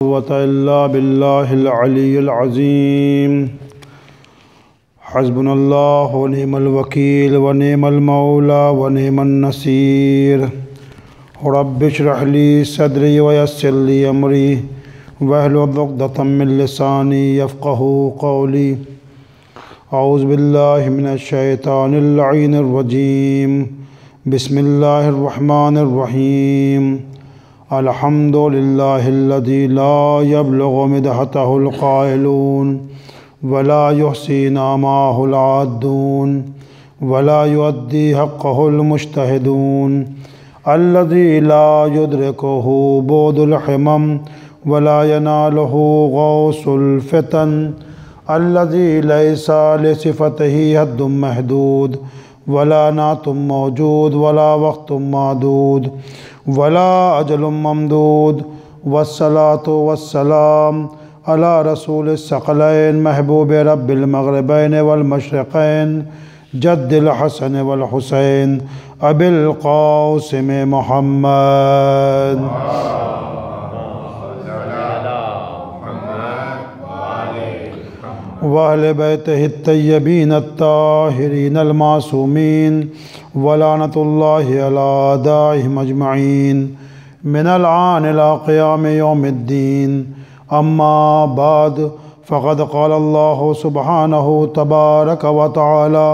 quwwata illa billahil aliyyil azim. Hasbunallahu wa ni'mal wakeel wa ni'mal mawla wa ni'man nasir. Rabbi shrah li sadri wa yassir li amri wahlul 'uqdatam min lisani yafqahu qawli. A'udhu billahi minash shaitanir la'inir rajim. Bismillahir rahmanir rahim. Alhamdulillahilladzi la yablughu midhatahul qailun wa la yuhsi namahul 'addun wa la yuaddi haqqahul mujtahidun alladzi la yudrikuhu budul himam wa la yanaluhu ghawsul fitan alladzi laysa li sifatihi haddun mahdud wa la natun mawjud wa la waqtun ma'dud वला अजलुम ममदूद वस्सलातु वस्सलाम अला रसूल सकलैन महबूब रब्बिल मग़रिबैन वल मशरिक़ैन जद्दिल हसन वल हुसैन अबिल क़ासिम मुहम्मद वअहले बैतिहि तय्यबीन अत्ताहिरीन अल मासूमीन वलानतुल्लाहि अला दाइहिम अजमईन मिनल आन इला क़ियाम यौमिद्दीन अम्मा बाद फ़क़द क़ाला अल्लाहु सुब्हानहु तबारक व तआला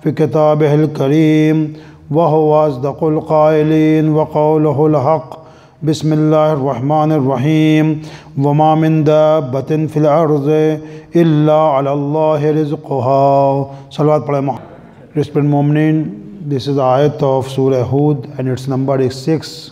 फ़ी किताबिहिल करीम व हुवा अस्दक़ुल क़ाइलीन व क़ौलुहुल हक़्क़ बिस्मिल्लाहिर रहमानिर रहीम वमा मिन दाब्बतिन फ़िल अर्ज़ि इल्ला अलल्लाहि रिज़्क़ुहा। सलवात पढ़े। Respected Mu'minin, this is the ayat of Surah Hud and its number is 6.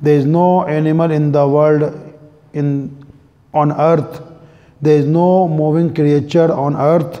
There is no animal in the world, on earth. There is no moving creature on earth.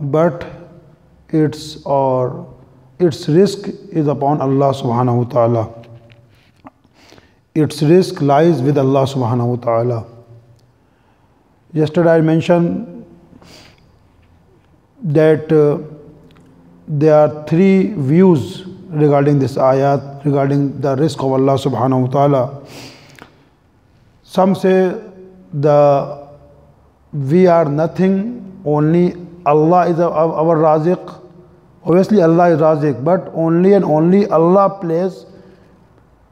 But its risk is upon Allah subhanahu wa ta'ala. Its risk lies with Allah subhanahu wa ta'ala. Yesterday I mentioned that there are three views regarding this ayat, regarding the risk of Allah subhanahu wa ta'ala. Some say we are nothing, only Allah is our Raziq. Obviously Allah is Raziq, but only and only Allah plays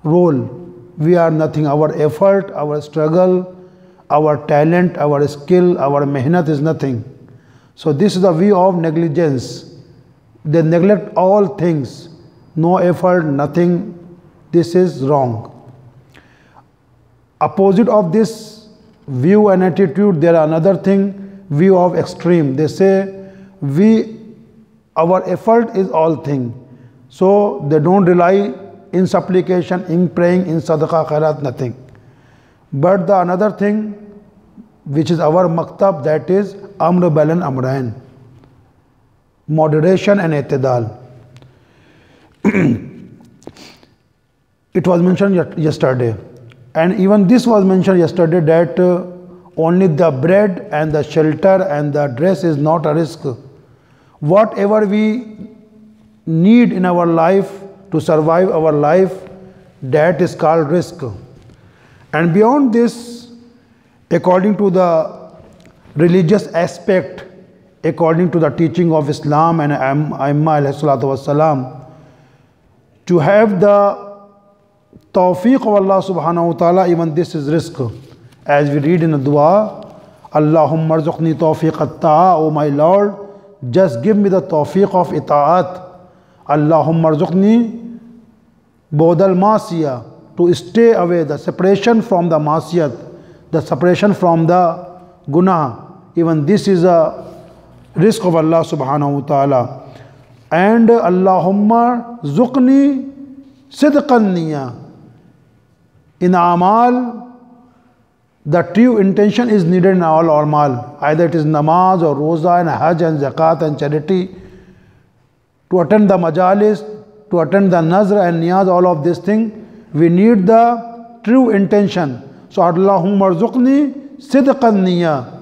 role. We are nothing. Our effort, our struggle, our talent, our skill, our mehnat is nothing. So this is the view of negligence. They neglect all things. No effort, nothing. This is wrong. Opposite of this view and attitude, there are another thing, view of extreme. They say our effort is all thing. So they don't rely in supplication, in praying, in sadaqah, khairat, nothing. But the another thing which is our maktab, that is amr balan amrain, moderation and i'tidal. It was mentioned yesterday, and even this was mentioned yesterday, that only the bread and the shelter and the dress is not a risk. Whatever we need in our life to survive our life, that is called risk. And beyond this, according to the religious aspect, according to the teaching of Islam and Aimma alayhi salatu wassalam, to have the tawfiq of Allah subhanahu wa ta'ala, even this is risk. As we read in the dua, Allahumma arzuqni tawfiq at-ta'a, O my Lord, just give me the tawfiq of ita'at. Allahumma arzuqni bodal masiyah, to stay away, the separation from the masiyat, the separation from the gunah. Even this is a risk of Allah subhanahu wa ta'ala. And Allahumma zuqni sidqan niyya. In amal, the true intention is needed in all amal. Either it is namaz or roza and hajj and zakat and charity. To attend the majalis, to attend the nazr and niyaz, all of this thing, we need the true intention. So Allahumma arzuqni sidqan niyya.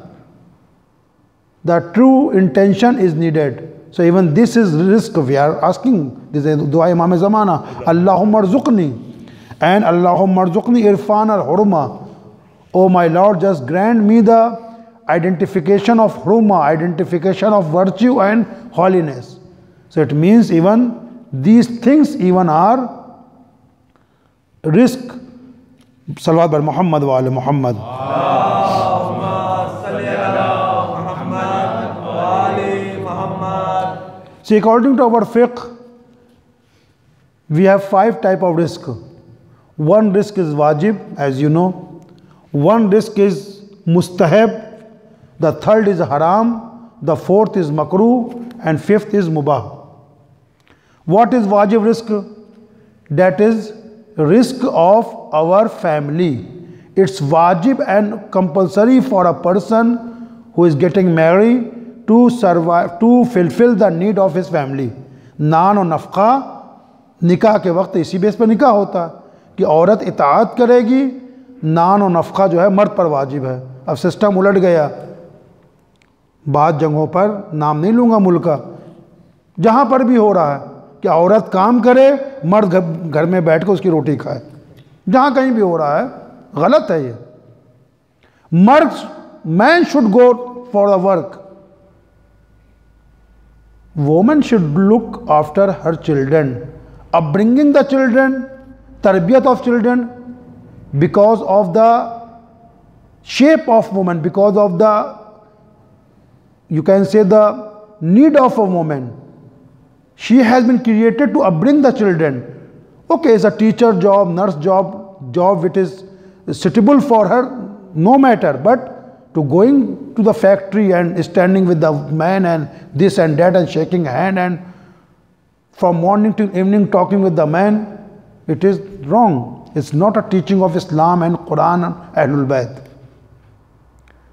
The true intention is needed. So even this is risk we are asking. This is dua Imam Zamana. Allahumma arzuqni and Allahumma arzuqni irfan al-hurma. Oh my Lord, just grant me the identification of hurma, identification of virtue and holiness. So it means even these things even are risk. Salawat bar Muhammad wa ala Muhammad. See, according to our fiqh, we have 5 types of risk. One risk is wajib, as you know. One risk is mustahab. The third is haram. The fourth is makruh. And fifth is mubah. What is wajib risk? That is risk of our family. It's wajib and compulsory for a person who is getting married to survive, to fulfill the need of his family. नान और नफ़क़ा निकाह के वक्त इसी base पर निकाह होता है कि औरत इताअत करेगी, नान और नफ़क़ा जो है मर्द पर वाजिब है। अब सिस्टम उलट गया, बाद जगहों पर नाम नहीं लूँगा मुल्क का, जहाँ पर भी हो रहा है कि औरत काम करे, मर्द घर में बैठ कर उसकी रोटी खाए। जहाँ कहीं भी हो रहा है, गलत है ये। मर्द, man should go for the work, woman should look after her children, upbringing the children, tarbiyat of children, because of the shape of woman, because of the, you can say, the need of a woman. She has been created to upbring the children. Okay, it's a teacher job, nurse job which is suitable for her, no matter, but to going to the factory and standing with the man and this and that and shaking hand and from morning to evening talking with the man, it is wrong. It's not a teaching of Islam and Quran and Ahlul Bayt.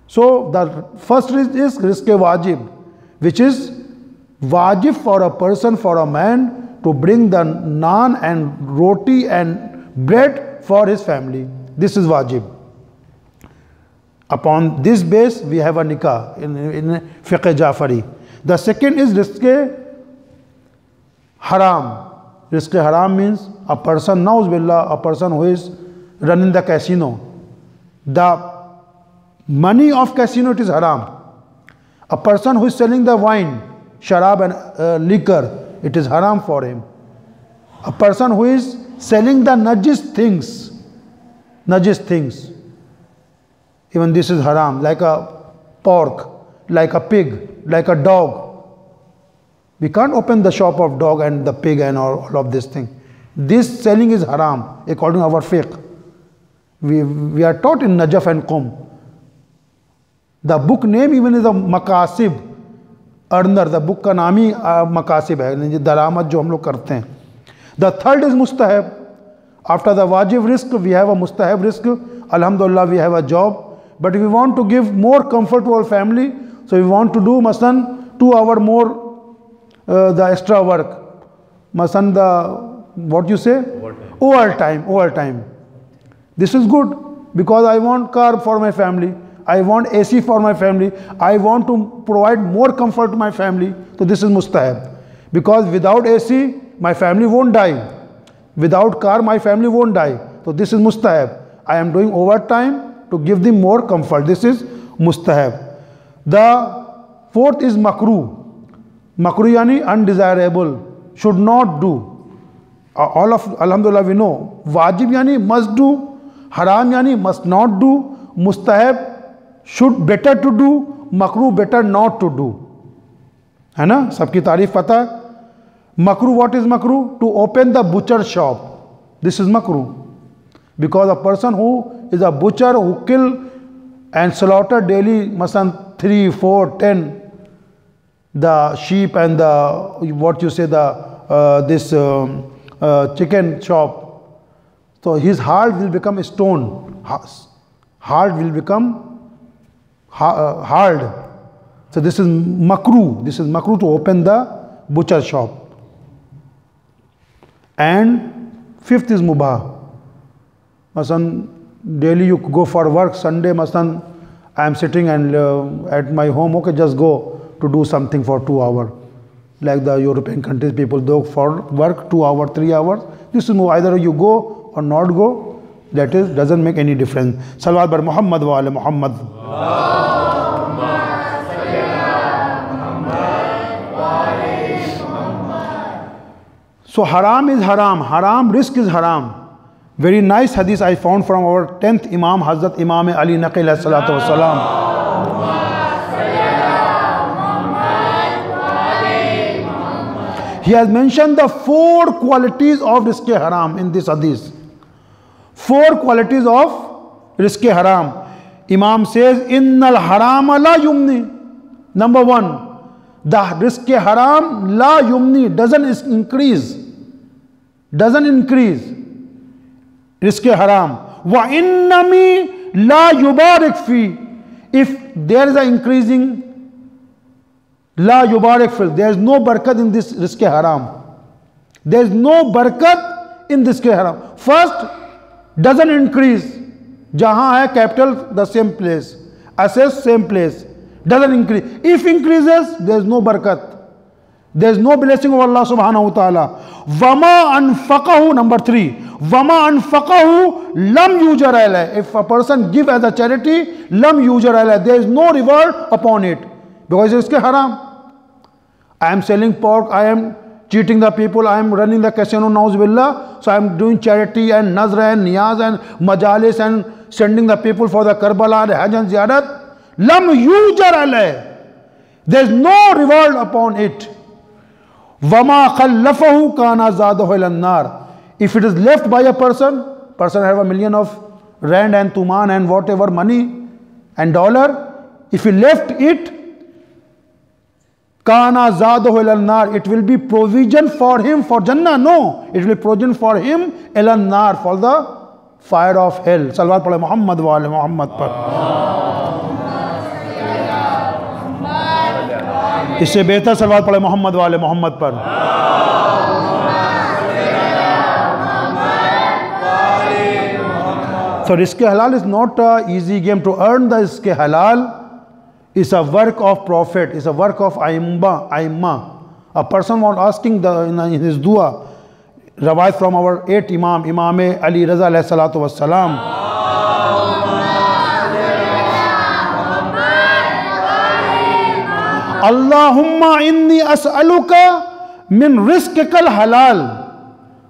So the first risk is risk-e-wajib, which is wajib for a person, for a man to bring the naan and roti and bread for his family. This is wajib. Upon this base, we have a nikah in fiqh Jafari. The second is risk-e-haram. Risk-e-haram means a person, nauz billah, a person who is running the casino. The money of casino, it is haram. A person who is selling the wine, sharab and liquor, it is haram for him. A person who is selling the najis things, even this is haram, like a pork, like a pig, like a dog. We can't open the shop of dog and the pig and all of this thing. This selling is haram according to our fiqh. We are taught in Najaf and Qum. The book name even is a Makasib, earner. The book ka naam hi Makasib hai, daramad jo hum log karte hain. The third is mustahab. After the wajib risk, we have a mustahab risk. Alhamdulillah, we have a job. But we want to give more comfort to our family, so we want to do masan 2 hours more the extra work. Masan the, what you say? Overtime. This is good because I want car for my family. I want AC for my family. I want to provide more comfort to my family. So this is mustahab. Because without AC, my family won't die. Without car, my family won't die. So this is mustahab. I am doing overtime to give them more comfort. This is mustahab. The fourth is makruh. Makruh yani undesirable, should not do. All of, alhamdulillah, we know. Wajib yani must do. Haram yani must not do. Mustahab should better to do. Makruh better not to do. है ना? सबकी तारीफ पता है. Makruh, what is makruh? To open the butcher shop. This is makruh. Because a person who is a butcher who kill and slaughter daily, masan 3, 4, 10, the sheep and the, what you say, the chicken shop. So his heart will become stone. Heart will become hard. So this is makruh. This is makruh to open the butcher shop. And fifth is mubah. Masan, daily you go for work, Sunday, masan, I am sitting and at my home, okay, just go to do something for 2 hours. like the European countries, people go for work 2 hours, 3 hours. This is either you go or not go. That is, doesn't make any difference. Salawat bar Muhammad wa ala Muhammad. So haram is haram. Haram, risk is haram. Very nice hadith I found from our 10th Imam, Hazrat Imam Ali Naqi alayhi salatu wasalam. He has mentioned the 4 qualities of risk-e haram in this hadith. 4 qualities of risk-e haram. Imam says, Innal harama la yumni. Number 1, the risk-e haram la yumni, doesn't increase. Doesn't increase. Risk-e haram. Wa innami la yubarik fi. If there is an increasing, La yubarik fil. There is no barakat in this risk-e haram. There is no barakat in this risk-e haram. First, doesn't increase. Jahan hai capital, the same place. Assess, same place. Doesn't increase. If increases, there is no barakat. There is no blessing of Allah subhanahu wa ta'ala. Wama anfaqahu, number 3. Wama anfaqahu lam yujar alayh. If a person give as a charity, lam yujar alayh. There is no reward upon it. Because it's haram. I am selling pork, I am cheating the people, I am running the casino, nauz billah. So I am doing charity and nazra and niyaz and majalis and sending the people for the Karbala and Hajj and Ziyarat. Lam yujar alayh. There is no reward upon it. Wama khallafahu kana zadahu ilan nar. If it is left by a person have $1 million of rand and tuman and whatever money and dollar, if he left it, Kana zadahu ilan nar, it will be provision for him for Jannah. No, it will be provision for him ilan nar, for the fire of hell. Salawat padhe Muhammad wa ala Muhammad par. इससे बेहतर सलवात पढ़े मोहम्मद वाले मोहम्मद पर. So risk-e halal is not an easy game. To earn the risk-e halal is a work of Prophet, is a work of Aimma. A person was asking in his dua, rawayat from our 8th Imam, Imam Ali Raza alayhi salatu wassalam. Allahumma inni as'aluka min rizqikal halal.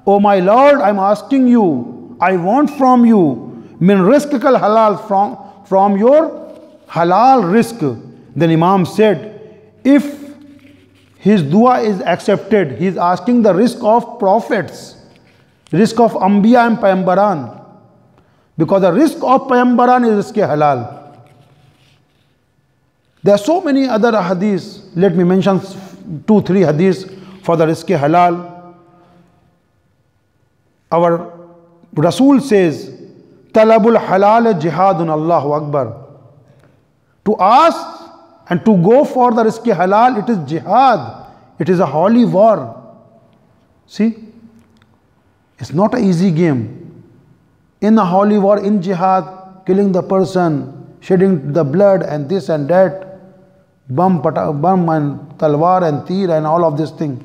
Oh my Lord, I am asking you, I want from you, min rizqikal halal, from your halal rizq. Then Imam said, if his dua is accepted, he is asking the rizq of prophets, rizq of Anbiya and Paymbaran. Because the rizq of Paymbaran is rizq halal. There are so many other hadiths. Let me mention 2-3 hadiths for the rizq halal. Our Rasul says, Talabul halal jihadun, Allahu Akbar. To ask and to go for the rizq halal, it is jihad. It is a holy war. See, it's not an easy game. In a holy war, in jihad, killing the person, shedding the blood and this and that, bum and talwar and tir and all of this thing.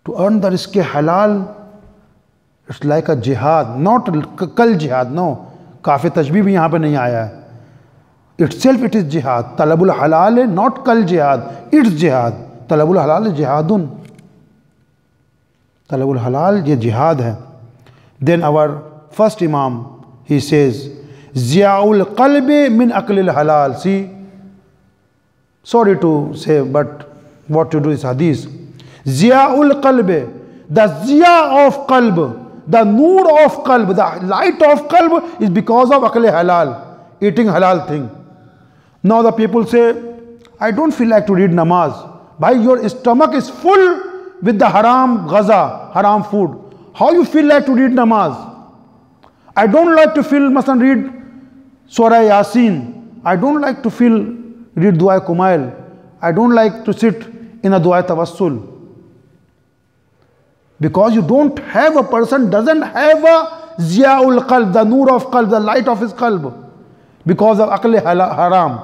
To earn the rizq halal, it's like a jihad, not kal jihad, no. Kafi tajbih bhi yahan pe nahi aaya hai. Itself it is jihad. Talabul halal, not kal jihad, it's jihad. Talabul halal jihadun. Talabul halal, ye jihad hai. Then our first Imam, he says, Ziyaul qalbi min aqlil halal. See, sorry to say, but what to do is hadith. Ziyaul qalbi, the ziya of qalb, the noor of qalb, the light of qalb is because of aql halal, eating halal thing. Now the people say, I don't feel like to read namaz. Bhai, your stomach is full with the haram ghaza, haram food. How you feel like to read namaz? I don't like to feel, mustn't read Surah Yasin. I don't like to read Dua Kumail. I don't like to sit in a Dua Tawassul. Because you don't have a person, doesn't have a Ziyaul Qalb, the noor of qalb, the light of his qalb. Because of Aql haram.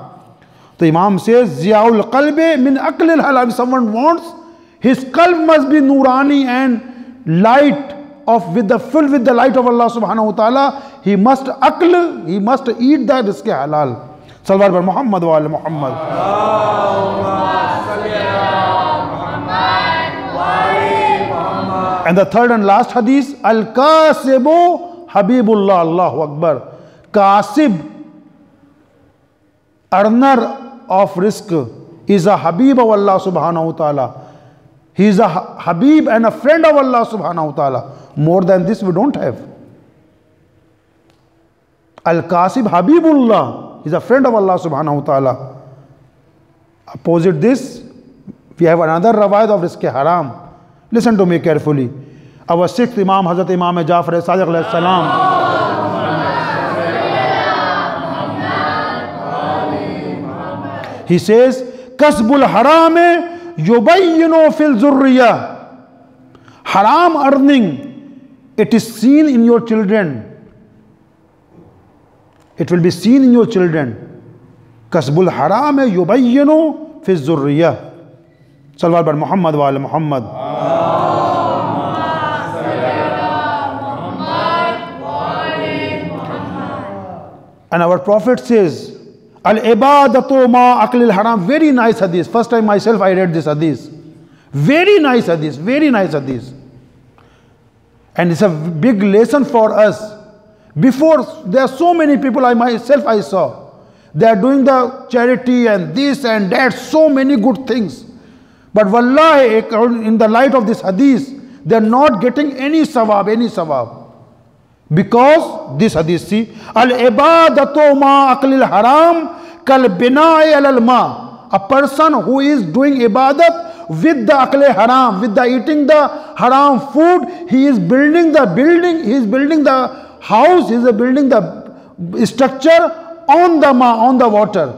तो इमाम से ज़ियाउल क़ल्ब मिन अक़्लिल हलाल, someone wants his क़ल्ब must be नूरानी and light of filled with the light of Allah subhanahu wa ta'ala, he must aql, he must eat that rizq halal. Salawat bar Muhammad wa ala Muhammad. And the third and last hadith, al-kasibu habibullah, Allahu Akbar. Kasib, earner of rizq, is a habib of Allah subhanahu wa ta'ala. He is a habib and a friend of Allah subhanahu wa ta'ala. More than this we don't have. Al-Kasib Habibullah is a friend of Allah subhanahu wa ta'ala. Opposite this, we have another rawayat of rizq haram. Listen to me carefully. Our sixth Imam, Hazrat Imam Jafar Sadiq alayhi salam. He says, Kasbul harame yubayyinu fil zurriya. Haram earning, it is seen in your children. It will be seen in your children. Kasbul haram yubayyinu fi zurriya. Salawat bar Muhammad wa ala Muhammad. And our Prophet says, Al-ibadatu ma aqlil haram. Very nice hadith. First time myself I read this hadith. Very nice hadith. Very nice hadith. And it's a big lesson for us. Before, there are so many people I saw. They are doing the charity and this and that, so many good things. But wallahi, in the light of this hadith, they are not getting any sawab, Because this hadith, see, al-ibadatu ma aqlil haram kal bina'i alal ma. A person who is doing ibadat with the aql haram, with the eating the haram food, he is building the building, he is building the house, he is building the structure on the water.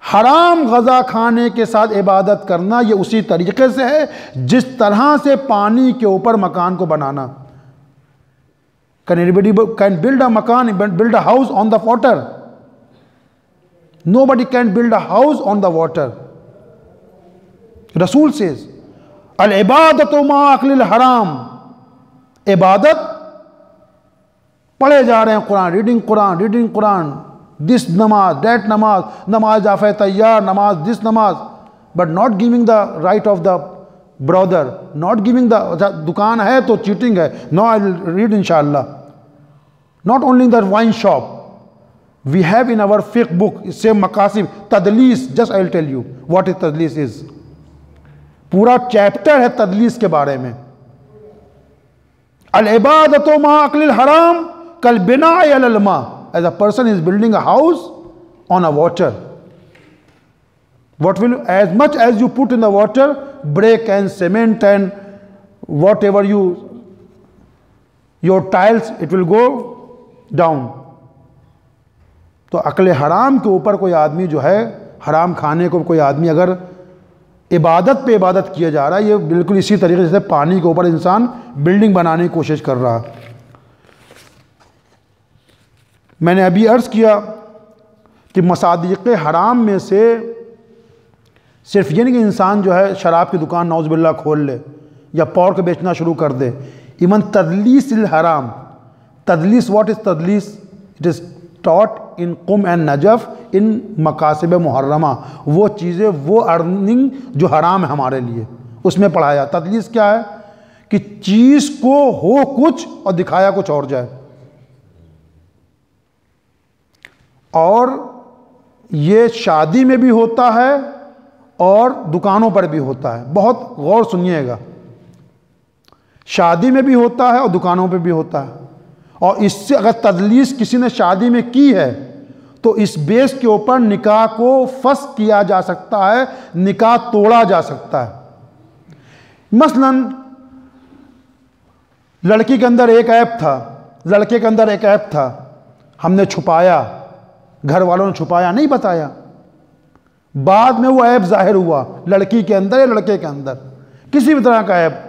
हराम गज़ा खाने के साथ इबादत करना ये उसी तरीके से है जिस तरह से पानी के ऊपर मकान को बनाना. Can anybody can build a makan, build a house on the water? Nobody can build a house on the water. Rasul says, al-ibadatu ma aqlil haram. Ibadat, पढ़े जा रहे हैं Quran, reading Quran, this namaz, that namaz, namaz afai tayyar, namaz, this namaz, but not giving the right of the brother, not giving the dukaan hai to cheating hai. No, I will read inshallah. Not only in the wine shop, we have in our fiqh book, same makasib, tadlis. Just I will tell you what is tadlis is. पूरा chapter है तदलीस के बारे में. Al-ibadatu ma aqlil haram kal bina'i alal ma. As a person is building a house on a water. What will, as much as you put in the water, brick and cement and whatever your tiles, it will go down. तो अक्ल हराम के ऊपर कोई आदमी जो है, हराम खाने को कोई आदमी अगर इबादत पे इबादत किया जा रहा है, ये बिल्कुल इसी तरीके से पानी के ऊपर इंसान बिल्डिंग बनाने की कोशिश कर रहा है. मैंने अभी अर्ज़ किया कि मसादिक़ हराम में से सिर्फ ये नहीं कि इंसान जो है शराब की दुकान नौज़ुबिल्लाह खोल ले या पॉर्क बेचना शुरू कर दे. इवन तदलीस हराम. तदलीस, व्हाट इज़ तदलीस? It is taught in Qom and Najaf इन मकासिब मुहर्रमा. वो चीज़ें, वो अर्निंग जो हराम है हमारे लिए, उसमें पढ़ाया. तदलीस क्या है? कि चीज़ को हो कुछ और दिखाया कुछ और जाए. और ये शादी में भी होता है और दुकानों पर भी होता है. बहुत गौर सुनिएगा. शादी में भी होता है और दुकानों पर भी होता है. और इससे अगर तदलीस किसी ने शादी में की है तो इस बेस के ऊपर निकाह को फस किया जा सकता है, निकाह तोड़ा जा सकता है. मसलन लड़की के अंदर एक ऐप था, लड़के के अंदर एक ऐप था, हमने छुपाया, घर वालों ने छुपाया, नहीं बताया. बाद में वो ऐप जाहिर हुआ लड़की के अंदर या लड़के के अंदर, किसी भी तरह का ऐप.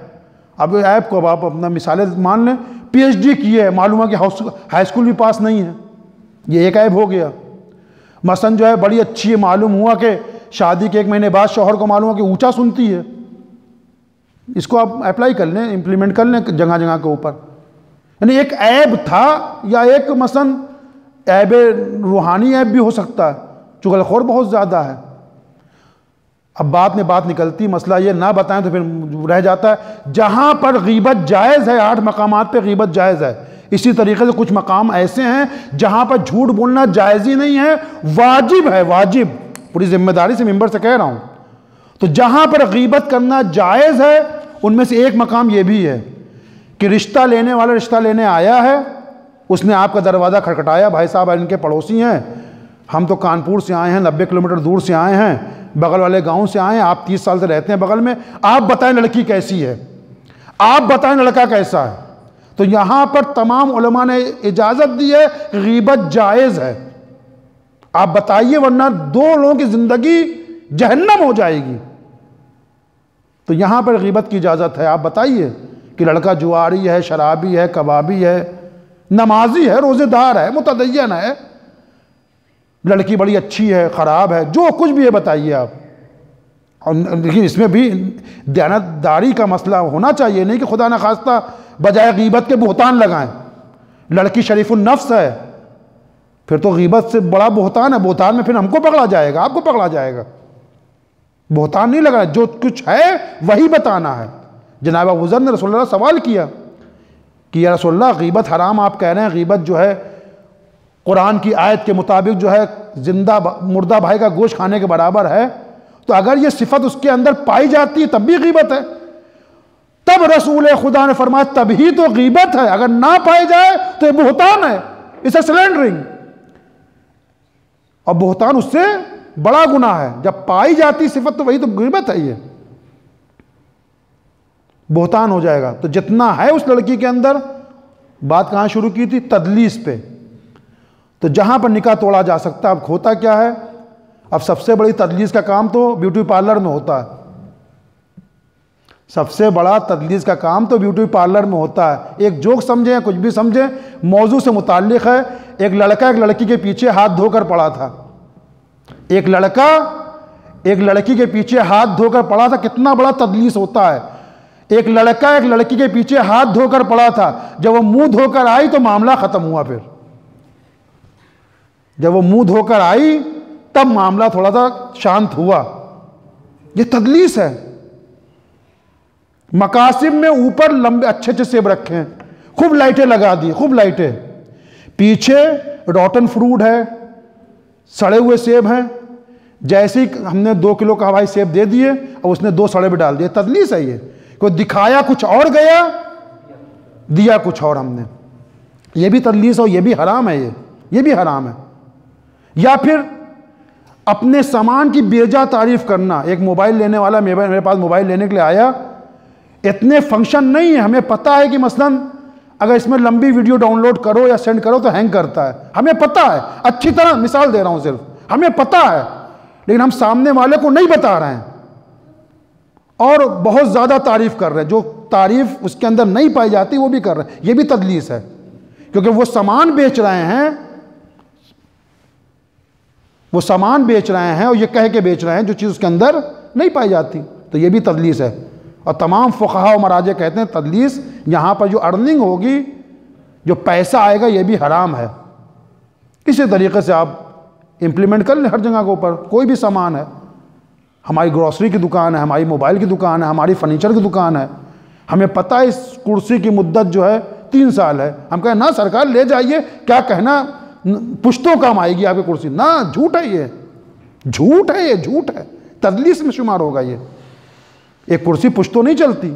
अब ऐप को आप अपना मिसालें मान लें, पीएचडी किए है, मालूम है कि हाई स्कूल भी पास नहीं है, ये एक ऐप हो गया. मसलन जो है बड़ी अच्छी है, मालूम हुआ कि शादी के 1 महीने बाद शौहर को मालूम हुआ कि ऊंचा सुनती है, इसको आप अप्लाई कर लें, इम्प्लीमेंट कर लें जगह जगह के ऊपर। यानी एक ऐब था, या एक मसलन ऐब रूहानी ऐब भी हो सकता है, चुगलखोर बहुत ज़्यादा है। अब बात में बात निकलती, मसला ये ना बताएं तो फिर रह जाता है। जहाँ पर गीबत जायज़ है, 8 मकामात पे गीबत जायज़ है, इसी तरीके से कुछ मकाम ऐसे हैं जहाँ पर झूठ बोलना जायज़ ही नहीं है, वाजिब है, वाजिब, पूरी जिम्मेदारी से मिंबर से कह रहा हूँ। तो जहाँ पर गीबत करना जायज़ है, उनमें से एक मकाम ये भी है कि रिश्ता लेने वाला रिश्ता लेने आया है, उसने आपका दरवाज़ा खटखटाया, भाई साहब इनके पड़ोसी हैं, हम तो कानपुर से आए हैं, 90 किलोमीटर दूर से आए हैं, बगल वाले गांव से आए हैं, आप 30 साल से रहते हैं बगल में, आप बताएं लड़की कैसी है, आप बताएं लड़का कैसा है। तो यहाँ पर तमाम उलमा ने इजाज़त दी है, गीबत जायज़ है, आप बताइए, वरना 2 लोगों की ज़िंदगी जहन्नम हो जाएगी। तो यहाँ पर गीबत की इजाज़त है, आप बताइए कि लड़का जुआरी है, शराबी है, कबाबी है, नमाजी है, रोज़ेदार है, मुतदय्यन है, लड़की बड़ी अच्छी है, ख़राब है, जो कुछ भी है बताइए आप। और लेकिन इसमें भी दयानतदारी का मसला होना चाहिए, नहीं कि खुदा न खास्ता बजाय गीबत के बुहतान लगाएं। लड़की शरीफुन नफ्स है, फिर तो गीबत से बड़ा बुहतान है, बुहतान में फिर हमको पकड़ा जाएगा, आपको पकड़ा जाएगा। बुहतान नहीं लगाना, जो कुछ है वही बताना है। जनाब अबू ज़र ने रसूलुल्लाह से सवाल किया कि या रसूलुल्लाह गीबत हराम आप कह रहे हैं, गीबत जो है कुरान की आयत के मुताबिक जो है जिंदा मुर्दा भाई का गोश्त खाने के बराबर है, तो अगर ये सिफत उसके अंदर पाई जाती है तब भी गीबत है। तब रसूल खुदा ने फरमाया तभी तो गीबत है, अगर ना पाई जाए तो ये बुहतान है, इसे स्लैंडरिंग, और बुहतान उससे बड़ा गुनाह है। जब पाई जाती सिफत तो वही तो गीबत है, ये बुहतान हो जाएगा। तो जितना है उस लड़की के अंदर, बात कहाँ शुरू की थी, तदलीस पे। तो जहाँ पर निकाह तोड़ा जा सकता है, अब होता क्या है, अब सबसे बड़ी तदलीस का काम तो ब्यूटी पार्लर में होता है, सबसे बड़ा तदलीस का काम तो ब्यूटी पार्लर में होता है। एक जोक समझें या कुछ भी समझें, मौजू से मुताल्लिक़ है। एक लड़का एक लड़की के पीछे हाथ धोकर पड़ा था, एक लड़का एक लड़की के पीछे हाथ धोकर पड़ा था, कितना बड़ा तदलीस होता है। एक लड़का एक लड़की के पीछे हाथ धोकर पड़ा था, जब वो मुंह धोकर आई तो मामला खत्म हुआ। फिर जब वो मुंह धोकर आई तब मामला थोड़ा सा शांत हुआ। ये तदलीस है। मकासिब में ऊपर लंबे अच्छे अच्छे सेब रखे हैं, खूब लाइटें लगा दी, खूब लाइटें, पीछे रॉटन फ्रूट है, सड़े हुए सेब हैं। जैसे ही हमने 2 किलो का हवाई सेब दे दिए और उसने 2 सड़े भी डाल दिए। तदलीस है ये, कोई दिखाया कुछ और गया, दिया कुछ और हमने, ये भी तदलीस और ये भी हराम है, ये भी हराम है। या फिर अपने सामान की बेजा तारीफ करना। एक मोबाइल लेने वाला मेरे पास मोबाइल लेने के लिए आया, इतने फंक्शन नहीं है, हमें पता है कि मसलन अगर इसमें लंबी वीडियो डाउनलोड करो या सेंड करो तो हैंग करता है, हमें पता है, अच्छी तरह मिसाल दे रहा हूं सिर्फ, हमें पता है, लेकिन हम सामने वाले को नहीं बता रहे हैं और बहुत ज़्यादा तारीफ कर रहे हैं, जो तारीफ उसके अंदर नहीं पाई जाती वो भी कर रहे हैं। ये भी तदलीस है, क्योंकि वो सामान बेच रहे हैं, वो सामान बेच रहे हैं और ये कह के बेच रहे हैं जो चीज़ उसके अंदर नहीं पाई जाती, तो ये भी तदलीस है। और तमाम फुक़हा और मराजे कहते हैं तदलीस यहाँ पर जो अर्निंग होगी, जो पैसा आएगा, ये भी हराम है। इसी तरीके से आप इम्प्लीमेंट कर लें हर जगह के ऊपर। कोई भी सामान है, हमारी ग्रॉसरी की दुकान है, हमारी मोबाइल की दुकान है, हमारी फर्नीचर की दुकान है, हमें पता है इस कुर्सी की मुद्दत जो है 3 साल है, हम कहें ना सरकार ले जाइए, क्या कहना, पुश्तों काम आएगी आपकी कुर्सी, ना, झूठ है ये, झूठ है, ये झूठ है, तदलीस में शुमार होगा ये। एक कुर्सी पुश्तों नहीं चलती,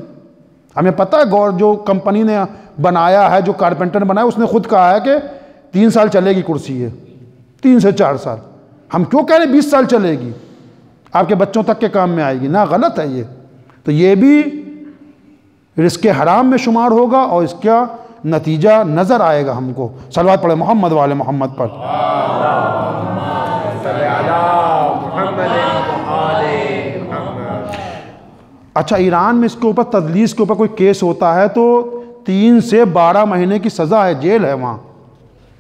हमें पता है। गौर जो कंपनी ने बनाया है, जो कारपेंटर ने बनाया, उसने खुद कहा है कि 3 साल चलेगी कुर्सी, ये 3 से 4 साल। हम क्यों कह रहे 20 साल चलेगी, आपके बच्चों तक के काम में आएगी ना, गलत है ये। तो ये भी रिस्क हराम में शुमार होगा और इसका नतीजा नज़र आएगा हमको। सलवात पढ़े मोहम्मद वाले मोहम्मद पर। अच्छा, ईरान में इसके ऊपर तदलीस के ऊपर कोई केस होता है तो 3 से 12 महीने की सज़ा है, जेल है वहाँ,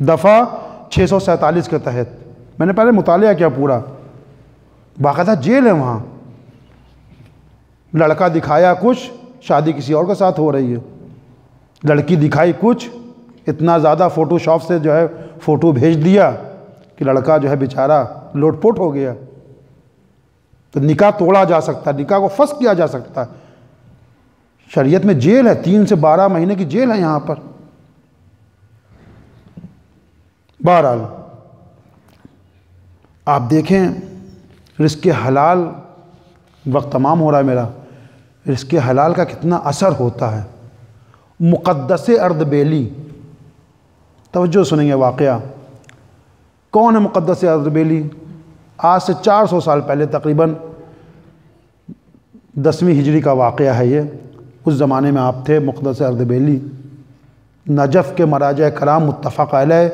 दफ़ा 647 के तहत। मैंने पहले मुतालिया किया पूरा, बाकायदा जेल है वहाँ। लड़का दिखाया कुछ, शादी किसी और के साथ हो रही है। लड़की दिखाई कुछ, इतना ज़्यादा फ़ोटोशॉप से जो है फ़ोटो भेज दिया कि लड़का जो है बेचारा लोटपोट हो गया। तो निकाह तोड़ा जा सकता है, निकाह को फस्ख किया जा सकता है। शरीयत में जेल है, 3 से 12 महीने की जेल है यहाँ पर। बहरहाल आप देखें, रिज़्क़ हलाल, वक्त तमाम हो रहा है मेरा, रिज़्क़ हलाल का कितना असर होता है। मुक़द्दस अर्दबेली, तवज्जो सुनेंगे वाक़या। कौन है मुक़द्दस अर्दबेली? आज से 400 साल पहले तकरीबन 10वीं हिजरी का वाक़या है ये। उस ज़माने में आप थे मुक़द्दस अर्दबेली, नजफ़ के मराजा कराम मुत्तफ़क़ अलैह,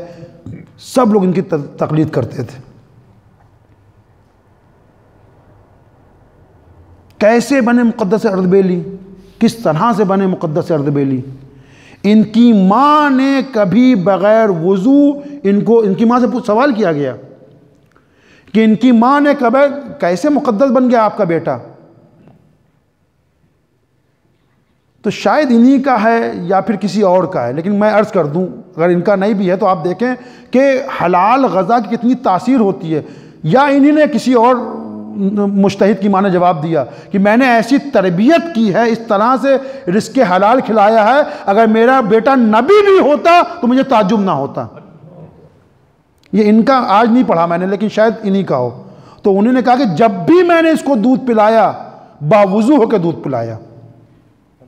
सब लोग इनकी तक़लीद करते थे। कैसे बने मुक़द्दस अर्दबेली? किस तरह से बने मुक़द्दस अर्दबेली? इनकी माँ ने कभी बग़ैर वज़ू, इनको इनकी माँ से सवाल किया गया कि इनकी माँ ने कभी, कैसे मुक़द्दस बन गया आपका बेटा? तो शायद इन्हीं का है या फिर किसी और का है, लेकिन मैं अर्ज़ कर दूं, अगर इनका नहीं भी है तो आप देखें कि हलाल ग़ज़ा की कितनी तासीर होती है। या इन्हीं ने किसी और मुज्तहिद की माँ ने जवाब दिया कि मैंने ऐसी तरबियत की है, इस तरह से रिज़्क़ हलाल खिलाया है, अगर मेरा बेटा नबी भी होता तो मुझे ताज्जुब ना होता। ये इनका आज नहीं पढ़ा मैंने, लेकिन शायद इन्हीं का हो। तो उन्होंने कहा कि जब भी मैंने इसको दूध पिलाया, बावुज़ू होकर दूध पिलाया।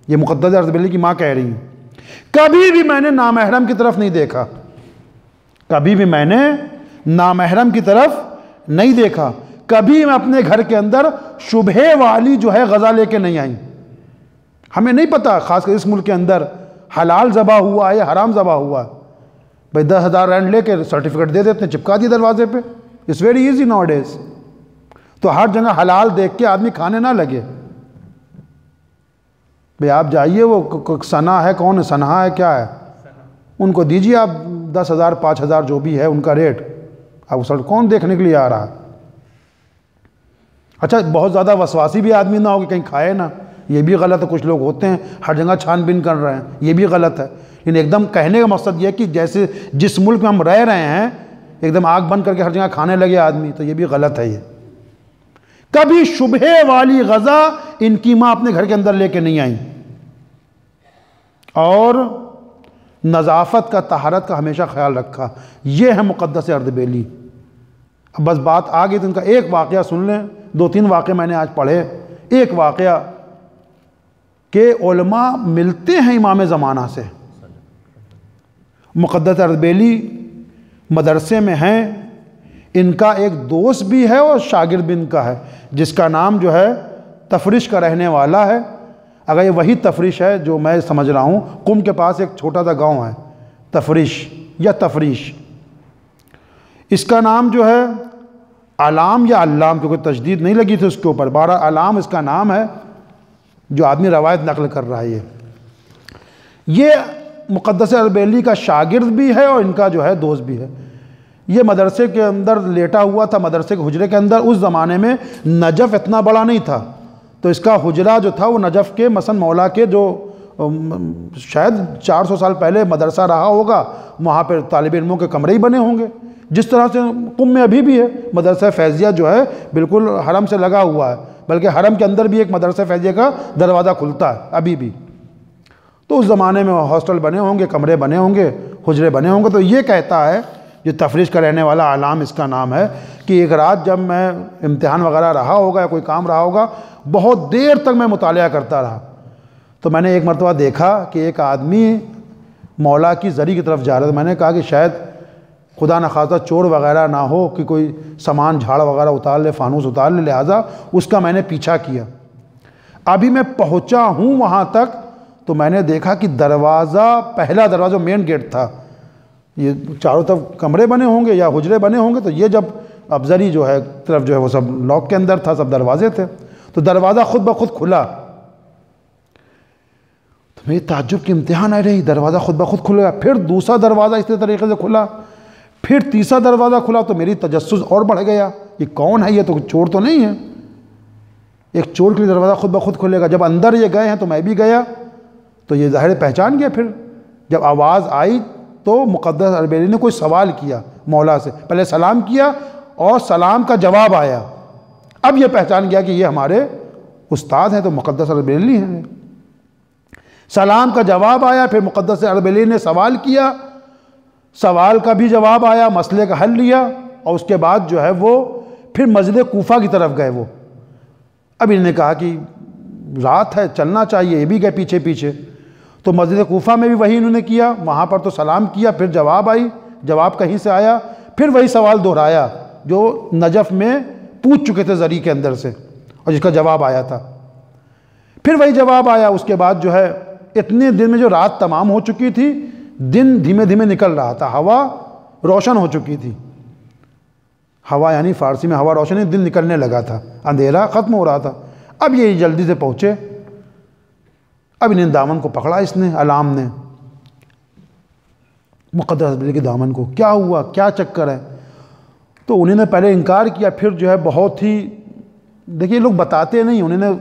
ये मुक़द्दस अर्दबेली की माँ कह रही है, कभी भी मैंने नामहरम की तरफ नहीं देखा, कभी भी मैंने नामहरम की तरफ नहीं देखा, कभी मैं अपने घर के अंदर शुबहे वाली जो है ग़ज़ा लेके नहीं आई। हमें नहीं पता, ख़ासकर इस मुल्क के अंदर हलाल ज़बा हुआ है या हराम ज़बा हुआ है। भाई 10,000 रैंड लेके सर्टिफिकेट दे देते हैं, चिपका दिए दरवाजे पे। It's very easy now days. तो हर जगह हलाल देख के आदमी खाने ना लगे। भाई आप जाइए, वो सना है, कौन है, सनहा है, क्या है, उनको दीजिए आप 10,000 5,000 जो भी है उनका रेट। अब उस कौन देखने के लिए आ रहा है? अच्छा, बहुत ज़्यादा वसवासी भी आदमी ना हो कि कहीं खाए ना, ये भी गलत है। कुछ लोग होते हैं हर जगह छानबीन कर रहे हैं, ये भी गलत है। लेकिन एकदम कहने का मकसद ये है कि जैसे जिस मुल्क में हम रह रहे हैं, एकदम आग बंद करके हर जगह खाने लगे आदमी, तो ये भी गलत है। ये कभी शुबहे वाली ग़ज़ा इनकी माँ अपने घर के अंदर लेके नहीं आई, और नज़ाफ़त का, तहारत का हमेशा ख्याल रखा। ये है मुक़द्दस अर्दबेली। अब बस बात आ गई तो इनका एक वाक़या सुन लें। 2-3 वाक़े मैंने आज पढ़े। एक वाक़या के उलमा मिलते हैं इमाम ज़माना से। मुक़द्दस अर्दबेली मदरसे में हैं, इनका एक दोस्त भी है और शागिर्द भी इनका है, जिसका नाम जो है तफरिश का रहने वाला है। अगर ये वही तफरिश है जो मैं समझ रहा हूँ, कुम के पास एक छोटा सा गांव है तफरिश या तफरीश, इसका नाम जो है अलाम या अल्लाम, क्योंकि तशदीद नहीं लगी थी उसके ऊपर, 12 अलाम इसका नाम है जो आदमी रवायत नकल कर रहा है। ये मुक़द्दस अर्दबेली का शागिर्द भी है और इनका जो है दोस्त भी है। ये मदरसे के अंदर लेटा हुआ था, मदरसे के हुजरे के अंदर। उस ज़माने में नजफ़ इतना बड़ा नहीं था, तो इसका हुजरा जो था वो नजफ़ के मसन मौला के जो शायद 400 साल पहले मदरसा रहा होगा, वहाँ पर तालिब इल्मों के कमरे ही बने होंगे, जिस तरह से कुम में अभी भी है। मदरसा फ़ैज़िया जो है बिल्कुल हरम से लगा हुआ है, बल्कि हरम के अंदर भी एक मदरसा फ़ैज़िया का दरवाज़ा खुलता है अभी भी। तो उस ज़माने में हॉस्टल बने होंगे, कमरे बने होंगे, हुजरे बने होंगे। तो ये कहता है, जो तफरीश का रहने वाला आलाम इसका नाम है, कि एक रात जब मैं इम्तिहान वगैरह रहा होगा या कोई काम रहा होगा, बहुत देर तक मैं मुतालिया करता रहा। तो मैंने एक मरतबा देखा कि एक आदमी मौला की ज़री की तरफ जा रहा था। मैंने कहा कि शायद खुदा न खासा चोर वगैरह ना हो कि कोई सामान झाड़ वगैरह उतार ले, फानूस उतार ले, लिहाजा उसका मैंने पीछा किया। अभी मैं पहुँचा हूँ वहाँ तक तो मैंने देखा कि दरवाज़ा, पहला दरवाज़ा मेन गेट था, ये चारों तरफ कमरे बने होंगे या हुजरे बने होंगे, तो ये जब अफजरी जो है तरफ जो है वो सब लॉक के अंदर था, सब दरवाजे थे। तो दरवाज़ा खुद ब खुद खुला। तो मेरी ताज्जुब की इम्तिहान आ रही, दरवाज़ा खुद ब खुद खुल गया। फिर दूसरा दरवाज़ा इसी तरीके से खुला, फिर तीसरा दरवाज़ा खुला तो मेरी तजस्सुस और बढ़ गया, ये कौन है, ये तो चोर तो नहीं है। एक चोर के लिए दरवाज़ा खुद ब खुद खुलेगा। जब अंदर ये गए हैं तो मैं भी गया, तो ये ज़ाहिर पहचान गया। फिर जब आवाज़ आई तो मुक़द्दस अरबेली ने कोई सवाल किया मौला से, पहले सलाम किया और सलाम का जवाब आया। अब ये पहचान गया कि ये हमारे उस्ताद हैं, तो मुक़द्दस अरबेली हैं। सलाम का जवाब आया, फिर मुक़द्दस अरबेली ने सवाल किया, सवाल का भी जवाब आया, मसले का हल लिया, और उसके बाद जो है वो फिर मस्जिद कूफा की तरफ गए। वो अब इन्होंने कहा कि रात है, चलना चाहिए, ये भी गए पीछे पीछे। तो मस्जिद कूफा में भी वही इन्होंने किया, वहाँ पर तो सलाम किया, फिर जवाब आई, जवाब कहीं से आया, फिर वही सवाल दोहराया जो नजफ़ में पूछ चुके थे ज़री के अंदर से, और जिसका जवाब आया था। फिर वही जवाब आया। उसके बाद जो है इतने दिन में जो रात तमाम हो चुकी थी, दिन धीमे धीमे निकल रहा था, हवा रोशन हो चुकी थी। हवा यानी फ़ारसी में हवा रोशन, दिन निकलने लगा था, अंधेरा ख़त्म हो रहा था। अब ये जल्दी से पहुँचे। अब इन्हें दामन को पकड़ा, इसने अलाम ने मुक़द्दस अरबेली के दामन को, क्या हुआ, क्या चक्कर है। तो उन्होंने पहले इनकार किया, फिर जो है बहुत ही, देखिए लोग बताते नहीं, उन्होंने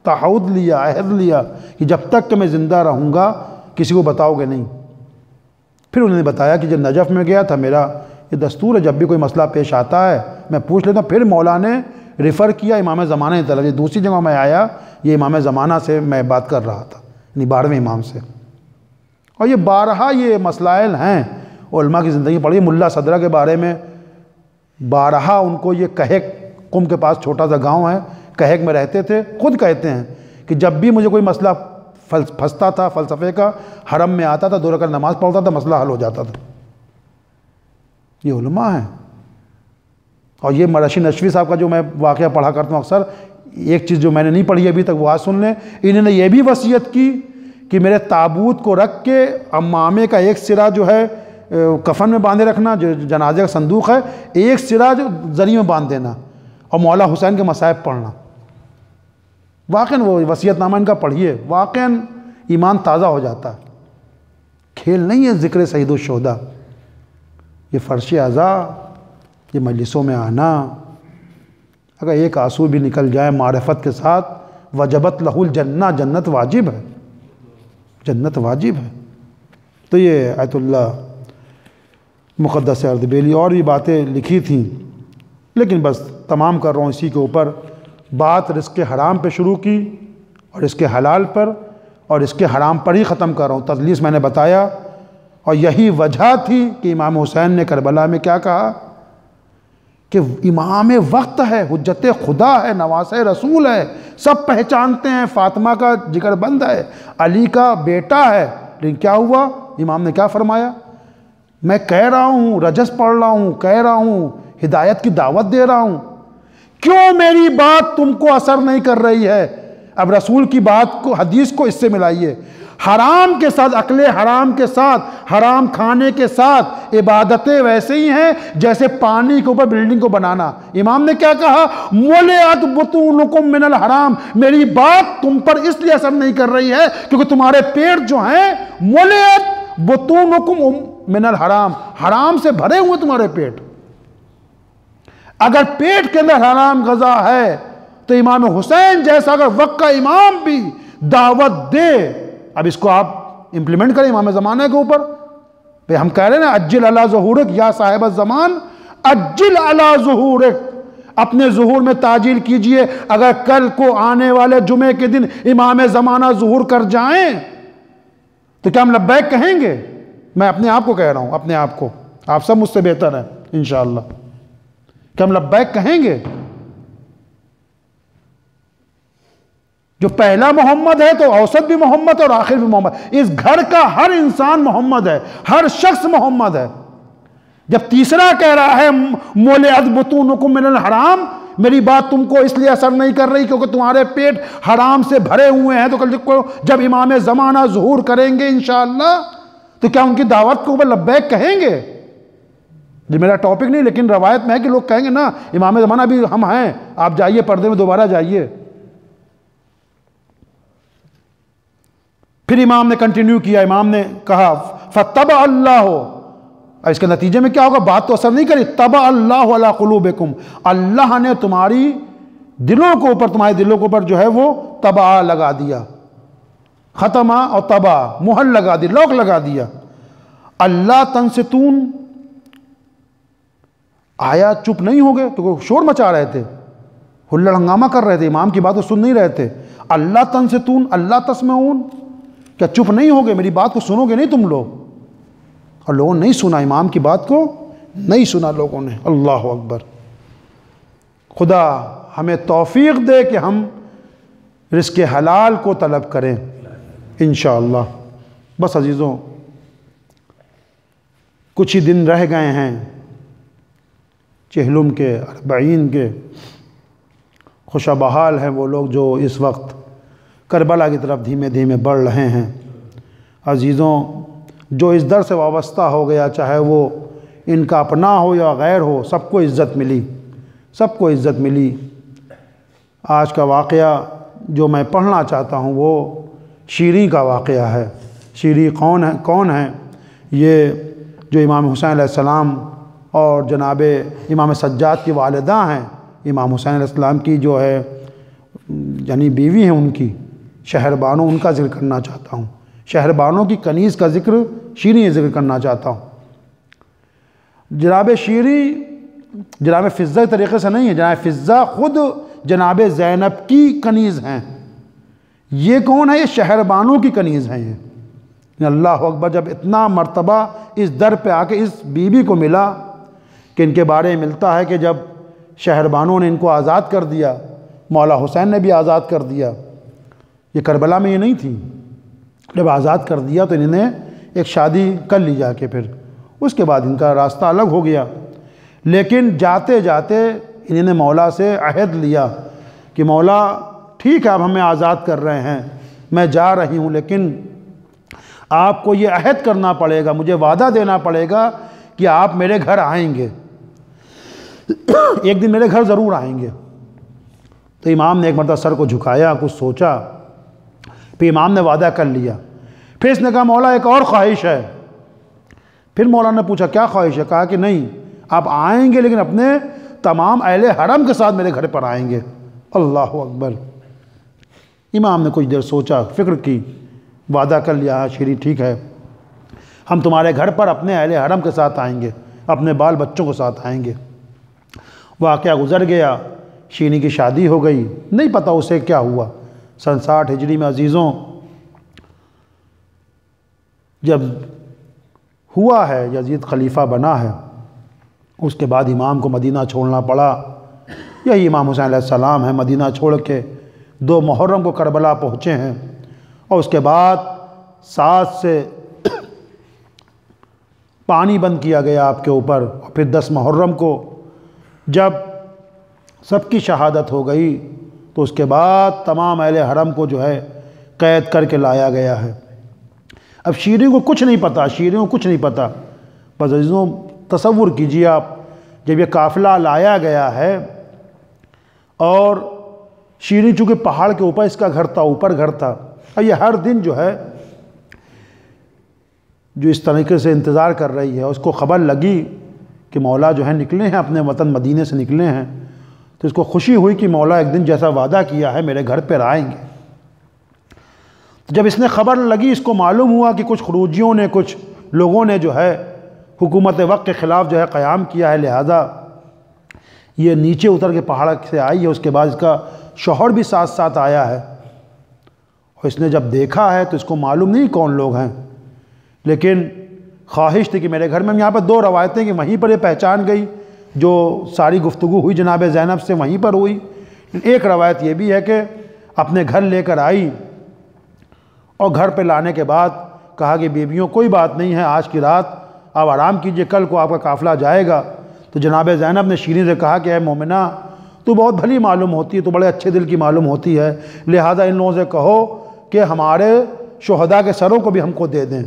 ताहूद लिया, अहद लिया कि जब तक कि मैं ज़िंदा रहूँगा किसी को बताओगे नहीं। फिर उन्होंने बताया कि जब नजफ़ में गया था, मेरा ये दस्तूर है, जब भी कोई मसला पेश आता है मैं पूछ लेता हूँ। फिर मौला ने रेफ़र किया इमाम ज़माना की तरफ। ये दूसरी जगह मैं आया, ये इमाम ज़माना से मैं बात कर रहा था, यानी 12वें इमाम से। और ये 12 ये मसलाइल हैं उलमा की ज़िंदगी पढ़ी। मुल्ला सदरा के बारे में 12 उनको ये कहक, कुम के पास छोटा सा गाँव है, कहक में रहते थे, खुद कहते हैं कि जब भी मुझे कोई मसला फंसता था फ़लसफ़े का, हरम में आता था, 2 रकात नमाज़ पढ़ता था, मसला हल हो जाता था। ये उलमा है। और ये मरशी नशवी साहब का जो मैं वाक़या पढ़ा करता हूँ अक्सर, एक चीज़ जो मैंने नहीं पढ़ी अभी तक वो आज सुन लें। इन्होंने ये भी वसीयत की कि मेरे ताबूत को रख के अम्मामे का एक सिरा जो है कफन में बांधे रखना, जो जनाजे का संदूक है, एक सिरा जो ज़री में बांध देना, और मौला हुसैन के मसाइब पढ़ना। वाक़ई वो वसीयतनामा इनका पढ़िए, वाक़ई ईमान ताज़ा हो जाता है। खेल नहीं है ज़िक्र सईद शुहदा, ये फ़र्श अज़ा, ये मजलिसों में आना, अगर एक आंसू भी निकल जाए मारिफत के साथ, वजबत लहुल जन्ना, जन्नत वाजिब है, जन्नत वाजिब है। तो ये आयतुल्लाह मुक़द्दस अरबेली और भी बातें लिखी थीं, लेकिन बस तमाम कर रहा हूँ इसी के ऊपर। बात रिस्क हराम पे शुरू की और इसके हलाल पर, और इसके हराम पर ही ख़त्म कर रहा हूँ। तजलीस मैंने बताया, और यही वजह थी कि इमाम हुसैन ने करबला में क्या कहा कि इमाम वक्त है, हुज्जत खुदा है, नवासे रसूल है, सब पहचानते हैं, फ़ातिमा का जिगर बंद है, अली का बेटा है। लेकिन क्या हुआ, इमाम ने क्या फरमाया, मैं कह रहा हूँ, रजस पढ़ रहा हूँ, कह रहा हूँ, हिदायत की दावत दे रहा हूँ, क्यों मेरी बात तुमको असर नहीं कर रही है। अब रसूल की बात को, हदीस को इससे मिलाइए। हराम के साथ, अकले हराम के साथ, हराम खाने के साथ इबादतें वैसे ही हैं जैसे पानी के ऊपर बिल्डिंग को बनाना। इमाम ने क्या कहा, मुलिअत बुतूनुकुम मिनल हराम, मेरी बात तुम पर इसलिए असर नहीं कर रही है क्योंकि तुम्हारे पेट जो हैं, मुलिअत बुतूनुकुम मिनल हराम, हराम से भरे हुए तुम्हारे पेट। अगर पेट के अंदर हराम गज़ा है तो इमाम हुसैन जैसा अगर वक्त का इमाम भी दावत दे, अब इसको आप इंप्लीमेंट करें इमाम ज़माने के ऊपर। भाई हम कह रहे हैं ना, अज्जिल अला ज़ुहूरिक या साहिब ज़मान, अज्जिल अला ज़ुहूरिक, अपने ज़ुहूर में ताजील कीजिए। अगर कल को आने वाले जुमे के दिन इमाम ज़माना ज़ुहूर कर जाएं तो क्या हम लब्बैक कहेंगे? मैं अपने आप को कह रहा हूं, अपने आप को, आप सब मुझसे बेहतर हैं इंशाअल्लाह। क्या हम लब्बैक कहेंगे? जो पहला मोहम्मद है तो औसत भी मोहम्मद और आखिर भी मोहम्मद। इस घर का हर इंसान मोहम्मद है, हर शख्स मोहम्मद है। जब तीसरा कह रहा है मुलिअत बुतूनुकुम मिनल हराम, मेरी बात तुमको इसलिए असर नहीं कर रही क्योंकि तुम्हारे पेट हराम से भरे हुए हैं, तो कल को जब इमाम ज़माना ज़ुहूर करेंगे इंशाअल्लाह तो क्या उनकी दावत के ऊपर लब्बैक कहेंगे? ये मेरा टॉपिक नहीं, लेकिन रवायत में है कि लोग कहेंगे ना, इमाम ज़माना भी हम हैं, आप जाइए पर्दे में दोबारा जाइए। फिर इमाम ने कंटिन्यू किया, इमाम ने कहा फतब अल्लाह, और इसके नतीजे में क्या होगा? बात तो असर नहीं करी। तबा अल्लाहु अला कुलूबिकुम, अल्लाह ने तुम्हारी दिलों के ऊपर, तुम्हारे दिलों के ऊपर जो है वो तबा लगा दिया। खतमा और तबा, मुहर लगा दी, लॉक लगा दिया। अल्लाह तंसितून, आया चुप नहीं हो गए, तो शोर मचा रहे थे, हुल्लड़ हंगामा कर रहे थे, इमाम की बात को सुन नहीं रहे थे। अल्लाह तंसितून अल्लाह तस्मऊन, क्या चुप नहीं होगे, मेरी बात को सुनोगे नहीं तुम लोग? और लोगों ने नहीं सुना, इमाम की बात को नहीं सुना लोगों ने। अल्लाह अकबर। खुदा हमें तौफीक दे कि हम रिज़्क़ हलाल को तलब करें इंशाअल्लाह। बस अजीज़ों, कुछ ही दिन रह गए हैं चहलुम के, अरबईन के। खुशबहाल हैं वो लोग जो इस वक्त करबला की तरफ धीमे धीमे बढ़ रहे हैं। अजीज़ों, जो इस दर से वाबस्ता हो गया, चाहे वो इनका अपना हो या गैर हो, सबको इज़्ज़त मिली, सबको इज़्ज़त मिली। आज का वाक़या जो मैं पढ़ना चाहता हूँ वो शीरी का वाक़या है। शीरी कौन है? ये जो इमाम हुसैन अलैहिस्सलाम और जनाब इमाम सज्जाद की वालिदा हैं, इमाम हुसैन अलैहिस्सलाम की जो है यानी बीवी हैं उनकी, शहरबानो, उनका ज़िक्र करना चाहता हूँ। शहरबानों की कनीज़ का ज़िक्र शीरी ज़िक्र करना चाहता हूँ। जनाब शीरी जनाब फ़िज़्ज़ा तरीक़े से नहीं है, जनाब फ़िज़्ज़ा ख़ुद जनाब ज़ैनब की कनीज़ हैं। ये कौन है? ये शहरबानों की कनीज़ हैं। ये अल्लाह अकबर। जब इतना मर्तबा इस दर पे आके इस बीबी को मिला कि इनके बारे में मिलता है कि जब शहरबानों ने इनको आज़ाद कर दिया, मौला हुसैन ने भी आज़ाद कर दिया, ये करबला में ये नहीं थी, जब आज़ाद कर दिया तो इन्होंने एक शादी कर ली जाके, फिर उसके बाद इनका रास्ता अलग हो गया। लेकिन जाते जाते इन्होंने मौला से अहद लिया कि मौला ठीक है, अब हमें आज़ाद कर रहे हैं, मैं जा रही हूँ, लेकिन आपको ये अहद करना पड़ेगा, मुझे वादा देना पड़ेगा कि आप मेरे घर आएंगे, एक दिन मेरे घर ज़रूर आएंगे। तो इमाम ने एक मरतबा सर को झुकाया, कुछ सोचा, फिर इमाम ने वादा कर लिया। फिर इसने कहा मौला एक और ख्वाहिश है। फिर मौला ने पूछा क्या ख्वाहिश है? कहा कि नहीं, आप आएंगे लेकिन अपने तमाम अहले हरम के साथ मेरे घर पर आएंगे। अल्लाह अकबर। इमाम ने कुछ देर सोचा, फ़िक्र की, वादा कर लिया, शीरी ठीक है, हम तुम्हारे घर पर अपने अहले हरम के साथ आएंगे, अपने बाल बच्चों के साथ आएंगे। वाक़या गुज़र गया, शीरी की शादी हो गई, नहीं पता उसे क्या हुआ। सन 60 हिजरी में अजीज़ों जब हुआ है, यजीद खलीफा बना है, उसके बाद इमाम को मदीना छोड़ना पड़ा। यही इमाम हुसैन अलैहिस्सलाम है, मदीना छोड़ के 2 मुहर्रम को करबला पहुँचे हैं, और उसके बाद 7 से पानी बंद किया गया आपके ऊपर, और फिर 10 मुहर्रम को जब सबकी शहादत हो गई तो उसके बाद तमाम अहले हरम को जो है कैद करके लाया गया है। अब शीरी को कुछ नहीं पता, शीरी को कुछ नहीं पता। बस अज़ीज़ों तसव्वुर कीजिए आप, जब ये काफ़िला लाया गया है और शीरी चूँकि पहाड़ के ऊपर इसका घर था, ऊपर घर था, और ये हर दिन जो है जो इस तरीके से इंतज़ार कर रही है, उसको ख़बर लगी कि मौला जो है निकले हैं अपने वतन मदीने से निकले हैं, तो इसको खुशी हुई कि मौला एक दिन जैसा वादा किया है मेरे घर पर आएंगे। तो जब इसने ख़बर लगी, इसको मालूम हुआ कि कुछ खरूजियों ने, कुछ लोगों ने जो है हुकूमत वक्त के ख़िलाफ़ जो है क़याम किया है, लिहाजा ये नीचे उतर के पहाड़ से आई है। उसके बाद इसका शौहर भी साथ साथ आया है, और इसने जब देखा है तो इसको मालूम नहीं कौन लोग हैं, लेकिन ख्वाहिश थी कि मेरे घर में। यहाँ पर 2 रवायतें कि वहीं पर ये पहचान गई, जो सारी गुफ्तगू हुई जनाब ज़ैनब से वहीं पर हुई। एक रवायत ये भी है कि अपने घर लेकर आई, और घर पे लाने के बाद कहा कि बीबियों कोई बात नहीं है, आज की रात आप आराम कीजिए, कल को आपका काफ़िला जाएगा। तो जनाब ज़ैनब ने शीरी से कहा कि मोमिना तू बहुत भली मालूम होती है, तो बड़े अच्छे दिल की मालूम होती है, लिहाजा इन लोगों से कहो कि हमारे शुहदा के सरों को भी हमको दे दें।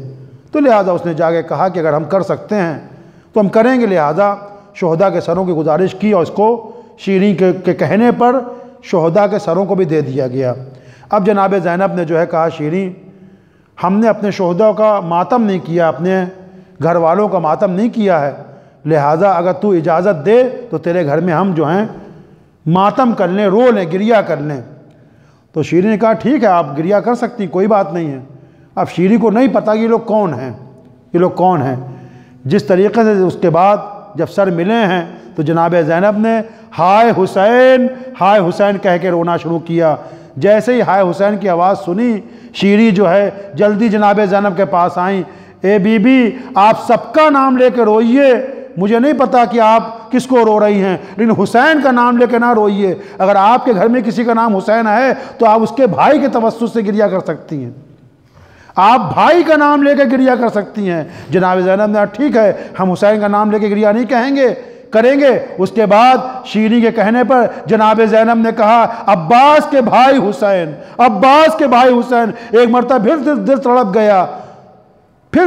तो लिहाजा उसने जाके कहा कि अगर हम कर सकते हैं तो हम करेंगे। लिहाजा शुहदा के सरों की गुजारिश की, और इसको शीरी के कहने पर शुहदा के सरों को भी दे दिया गया। अब जनाब ज़ैनब ने जो है कहा शीरी हमने अपने शुहदा का मातम नहीं किया, अपने घर वालों का मातम नहीं किया है, लिहाजा अगर तू इजाज़त दे तो तेरे घर में हम जो हैं मातम कर लें, रो लें, गिरिया कर लें। तो शीरी ने कहा ठीक है, आप गिरिया कर सकती, कोई बात नहीं है। अब शीरी को नहीं पता कि ये लोग कौन हैं, ये लोग कौन हैं। जिस तरीके से उसके बाद जब सर मिले हैं तो जनाब ज़ैनब ने हाय हुसैन कह के रोना शुरू किया। जैसे ही हाय हुसैन की आवाज़ सुनी, शीरी जो है जल्दी जनाब ज़ैनब के पास आई। ए बीबी, आप सबका नाम लेकर रोइए, मुझे नहीं पता कि आप किसको रो रही हैं, लेकिन हुसैन का नाम लेकर ना रोइए। अगर आपके घर में किसी का नाम हुसैन है तो आप उसके भाई के तवस्सुस से गिरिया कर सकती हैं, आप भाई का नाम लेकर गिरिया कर सकती हैं। जनाब ज़ैनब ने ठीक है, हम हुसैन का नाम लेकर गिरिया नहीं करेंगे। उसके बाद शीरी के कहने पर जनाब ज़ैनब ने कहा अब्बास के भाई हुसैन, अब्बास के भाई हुसैन। एक मरतबा फिर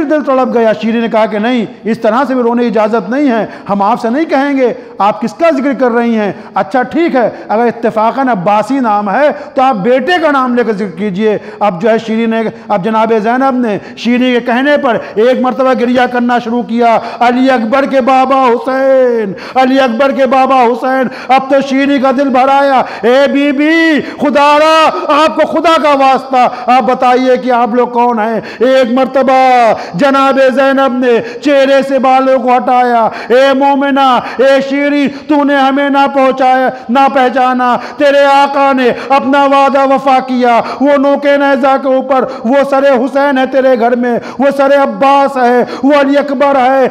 दिल तड़प गया। शीरी ने कहा कि नहीं, इस तरह से भी रोने की इजाज़त नहीं है, हम आपसे नहीं कहेंगे, आप किसका जिक्र कर रही हैं। अच्छा ठीक है, अगर इत्तेफाकन अब्बासी नाम है तो आप बेटे का नाम लेकर जिक्र कीजिए। अब जो है अब जनाब ज़ैनब ने शीरी के कहने पर एक मरतबा गिरिया करना शुरू किया, अली अकबर के बाबा हुसैन, अली अकबर के बाबा हुसैन। अब तो शीरी का दिल भर आया। ए बीबी, खुदारा आपको खुदा का वास्ता, आप बताइए कि आप लोग कौन हैं। एक मरतबा जनाब ज़ैनब ने चेहरे से बालों को हटाया। ए मोमिना, ए शीरी, तूने हमें ना पहचाना। तेरे आका ने अपना वादा वफा किया। वो नोके नेज़ा के ऊपर वो सरे हुसैन है तेरे घर में, वो सरे अब्बास है, वो अली अकबर है।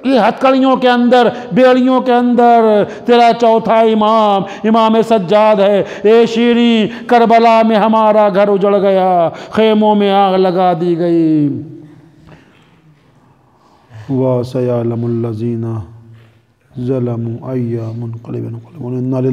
ये हथकड़ियों के अंदर, बेड़ियों के अंदर तेरा चौथा इमाम सज्जाद है। ए शीरी, करबला में हमारा घर उजड़ गया, खेमों में आग लगा दी गई। वा सयालमुल लज़ीना ज़लमू अय्या मुनक़लिबुन